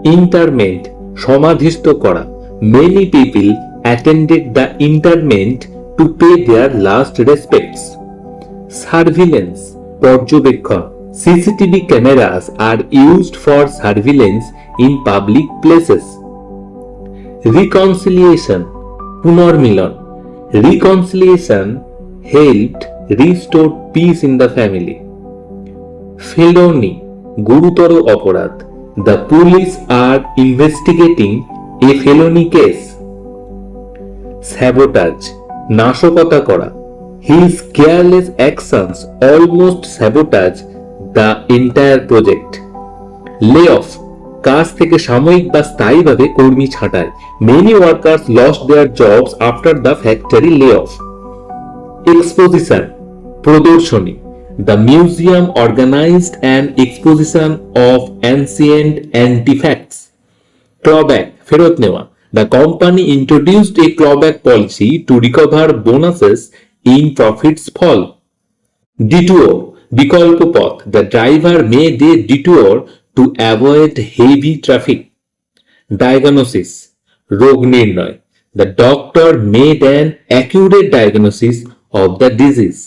Interment সমাধিস্থ করা। Many people attended the interment to pay their last respects. Surveillance পর্যবেক্ষণ। CCTV cameras are used for surveillance in public places. Reconciliation পুনর্মিলন। Reconciliation helped restore peace in the family. Felony গুরুতর অপরাধ। The police are investigating a felony case. Sabotage নাশকতা করা। His careless actions almost sabotage the entire project. Lay off কাজ থেকে সাময়িক বা স্থায়ীভাবে কর্মী ছাঁটাই। Many workers lost their jobs after the factory লে অফ। এক্সপোজিশন প্রদর্শনী। The museum organized an exposition of ancient artifacts. Clawback ফেরত নেওয়া। The company introduced a clawback policy to recover bonuses in profits fall. Detour বিকল্প পথ। The driver made a detour to avoid heavy traffic. Diagnosis রোগ নির্ণয়। The doctor made an accurate diagnosis of the disease.